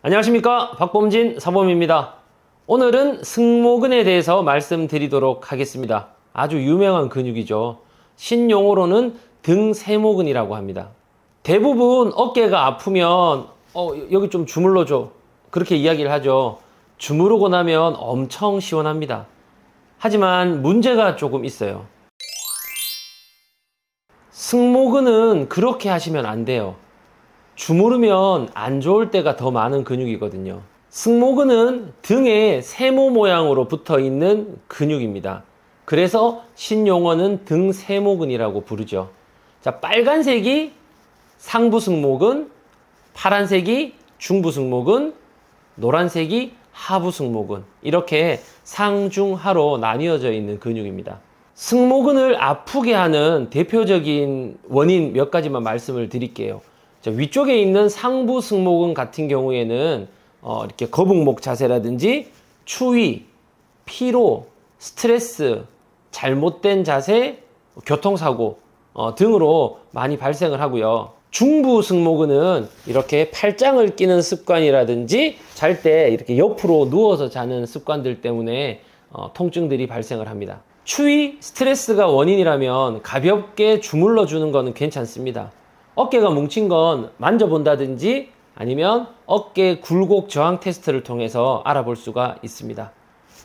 안녕하십니까, 박범진 사범입니다. 오늘은 승모근에 대해서 말씀드리도록 하겠습니다. 아주 유명한 근육이죠. 신용어로는 등세모근이라고 합니다. 대부분 어깨가 아프면 여기 좀 주물러줘, 그렇게 이야기를 하죠. 주무르고 나면 엄청 시원합니다. 하지만 문제가 조금 있어요. 승모근은 그렇게 하시면 안 돼요. 주무르면 안 좋을 때가 더 많은 근육이거든요. 승모근은 등에 세모 모양으로 붙어 있는 근육입니다. 그래서 신용어는 등세모근이라고 부르죠. 자, 빨간색이 상부승모근, 파란색이 중부승모근, 노란색이 하부승모근, 이렇게 상중하로 나뉘어져 있는 근육입니다. 승모근을 아프게 하는 대표적인 원인 몇 가지만 말씀을 드릴게요. 자, 위쪽에 있는 상부 승모근 같은 경우에는 이렇게 거북목 자세라든지 추위, 피로, 스트레스, 잘못된 자세, 교통사고 등으로 많이 발생을 하고요. 중부 승모근은 이렇게 팔짱을 끼는 습관이라든지 잘 때 이렇게 옆으로 누워서 자는 습관들 때문에 통증들이 발생을 합니다. 추위, 스트레스가 원인이라면 가볍게 주물러 주는 거는 괜찮습니다. 어깨가 뭉친 건 만져본다든지 아니면 어깨 굴곡 저항 테스트를 통해서 알아볼 수가 있습니다.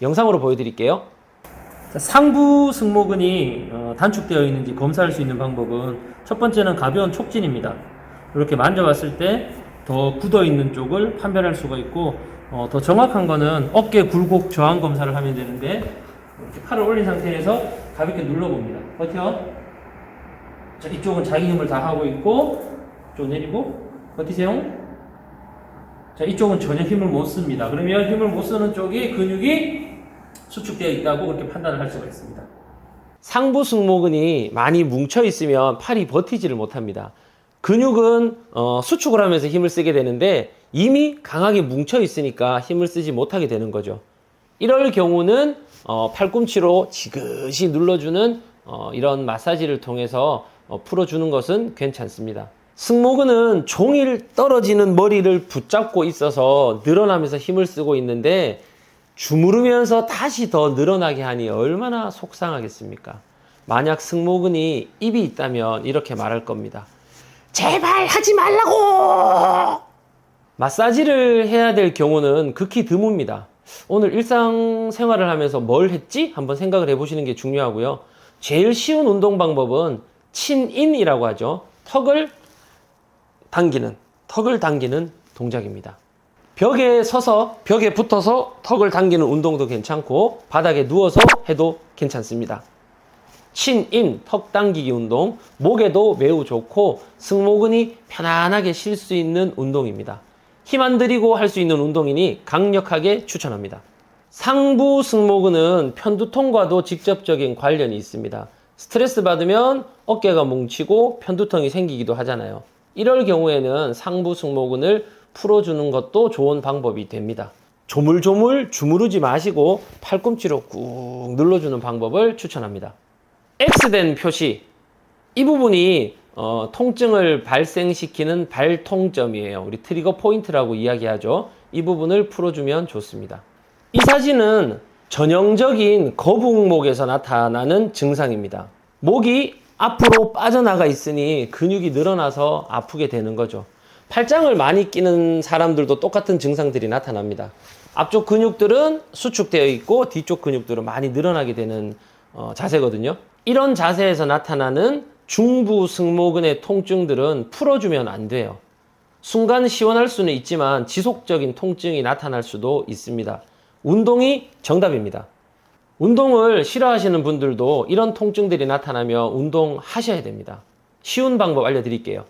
영상으로 보여드릴게요. 상부 승모근이 단축되어 있는지 검사할 수 있는 방법은 첫 번째는 가벼운 촉진입니다. 이렇게 만져봤을 때 더 굳어 있는 쪽을 판별할 수가 있고, 더 정확한 거는 어깨 굴곡 저항 검사를 하면 되는데, 이렇게 팔을 올린 상태에서 가볍게 눌러봅니다. 버텨. 자, 이쪽은 자기 힘을 다 하고 있고, 좀 내리고, 버티세요. 자, 이쪽은 전혀 힘을 못 씁니다. 그러면 힘을 못 쓰는 쪽이 근육이 수축되어 있다고 그렇게 판단을 할 수가 있습니다. 상부 승모근이 많이 뭉쳐 있으면 팔이 버티지를 못합니다. 근육은 수축을 하면서 힘을 쓰게 되는데 이미 강하게 뭉쳐 있으니까 힘을 쓰지 못하게 되는 거죠. 이럴 경우는 팔꿈치로 지그시 눌러주는 이런 마사지를 통해서 풀어주는 것은 괜찮습니다. 승모근은 종일 떨어지는 머리를 붙잡고 있어서 늘어나면서 힘을 쓰고 있는데, 주무르면서 다시 더 늘어나게 하니 얼마나 속상하겠습니까? 만약 승모근이 입이 있다면 이렇게 말할 겁니다. 제발 하지 말라고! 마사지를 해야 될 경우는 극히 드뭅니다. 오늘 일상생활을 하면서 뭘 했지? 한번 생각을 해보시는 게 중요하고요. 제일 쉬운 운동 방법은 친인이라고 하죠. 턱을 당기는 동작입니다. 벽에 서서, 벽에 붙어서 턱을 당기는 운동도 괜찮고, 바닥에 누워서 해도 괜찮습니다. 친인, 턱 당기기 운동, 목에도 매우 좋고 승모근이 편안하게 쉴 수 있는 운동입니다. 힘 안 들이고 할 수 있는 운동이니 강력하게 추천합니다. 상부 승모근은 편두통과도 직접적인 관련이 있습니다. 스트레스 받으면 어깨가 뭉치고 편두통이 생기기도 하잖아요. 이럴 경우에는 상부 승모근을 풀어주는 것도 좋은 방법이 됩니다. 조물조물 주무르지 마시고 팔꿈치로 꾹 눌러주는 방법을 추천합니다. X된 표시, 이 부분이 통증을 발생시키는 발통점이에요. 우리 트리거 포인트라고 이야기하죠. 이 부분을 풀어주면 좋습니다. 이 사진은 전형적인 거북목에서 나타나는 증상입니다. 목이 앞으로 빠져나가 있으니 근육이 늘어나서 아프게 되는 거죠. 팔짱을 많이 끼는 사람들도 똑같은 증상들이 나타납니다. 앞쪽 근육들은 수축되어 있고 뒤쪽 근육들은 많이 늘어나게 되는 자세거든요. 이런 자세에서 나타나는 중부 승모근의 통증들은 풀어주면 안 돼요. 순간 시원할 수는 있지만 지속적인 통증이 나타날 수도 있습니다. 운동이 정답입니다. 운동을 싫어하시는 분들도 이런 통증들이 나타나면 운동하셔야 됩니다. 쉬운 방법 알려드릴게요.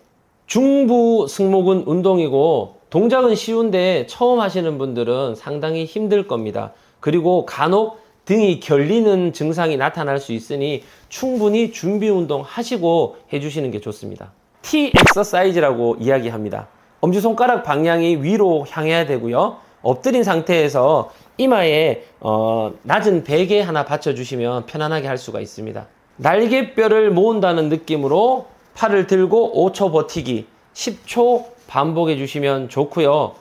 중부 승모근 운동이고 동작은 쉬운데 처음 하시는 분들은 상당히 힘들 겁니다. 그리고 간혹 등이 결리는 증상이 나타날 수 있으니 충분히 준비 운동 하시고 해주시는 게 좋습니다. T 엑서사이즈라고 이야기합니다. 엄지손가락 방향이 위로 향해야 되고요. 엎드린 상태에서 이마에 낮은 베개 하나 받쳐주시면 편안하게 할 수가 있습니다. 날개뼈를 모은다는 느낌으로 팔을 들고 5초 버티기 10초 반복해 주시면 좋고요.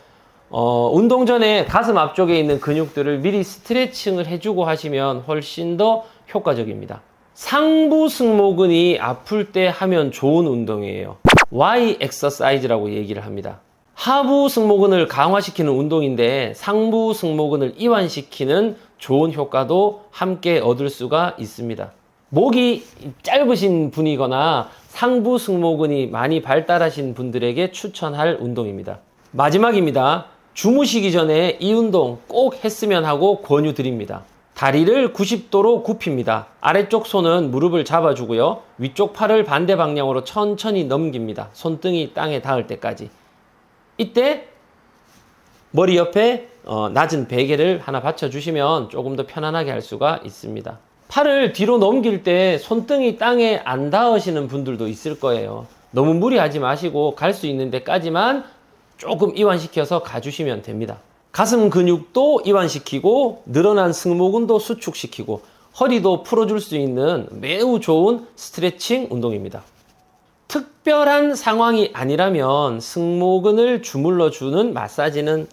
운동 전에 가슴 앞쪽에 있는 근육들을 미리 스트레칭을 해주고 하시면 훨씬 더 효과적입니다. 상부 승모근이 아플 때 하면 좋은 운동이에요. Y 엑서사이즈라고 얘기를 합니다. 하부 승모근을 강화시키는 운동인데 상부 승모근을 이완시키는 좋은 효과도 함께 얻을 수가 있습니다. 목이 짧으신 분이거나 상부 승모근이 많이 발달하신 분들에게 추천할 운동입니다. 마지막입니다. 주무시기 전에 이 운동 꼭 했으면 하고 권유드립니다. 다리를 90도로 굽힙니다. 아래쪽 손은 무릎을 잡아주고요. 위쪽 팔을 반대 방향으로 천천히 넘깁니다. 손등이 땅에 닿을 때까지. 이때 머리 옆에 낮은 베개를 하나 받쳐주시면 조금 더 편안하게 할 수가 있습니다. 팔을 뒤로 넘길 때 손등이 땅에 안 닿으시는 분들도 있을 거예요. 너무 무리하지 마시고 갈 수 있는 데까지만 조금 이완시켜서 가주시면 됩니다. 가슴 근육도 이완시키고 늘어난 승모근도 수축시키고 허리도 풀어줄 수 있는 매우 좋은 스트레칭 운동입니다. 특별한 상황이 아니라면 승모근을 주물러 주는 마사지는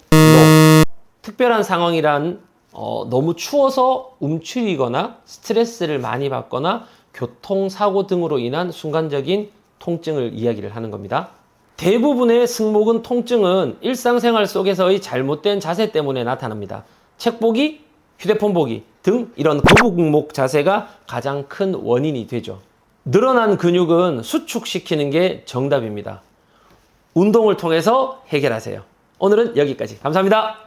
특별한 상황이란 너무 추워서 움츠리거나 스트레스를 많이 받거나 교통사고 등으로 인한 순간적인 통증을 이야기를 하는 겁니다. 대부분의 승모근 통증은 일상생활 속에서의 잘못된 자세 때문에 나타납니다. 책 보기, 휴대폰 보기 등 이런 거북목 자세가 가장 큰 원인이 되죠. 늘어난 근육은 수축시키는 게 정답입니다. 운동을 통해서 해결하세요. 오늘은 여기까지. 감사합니다.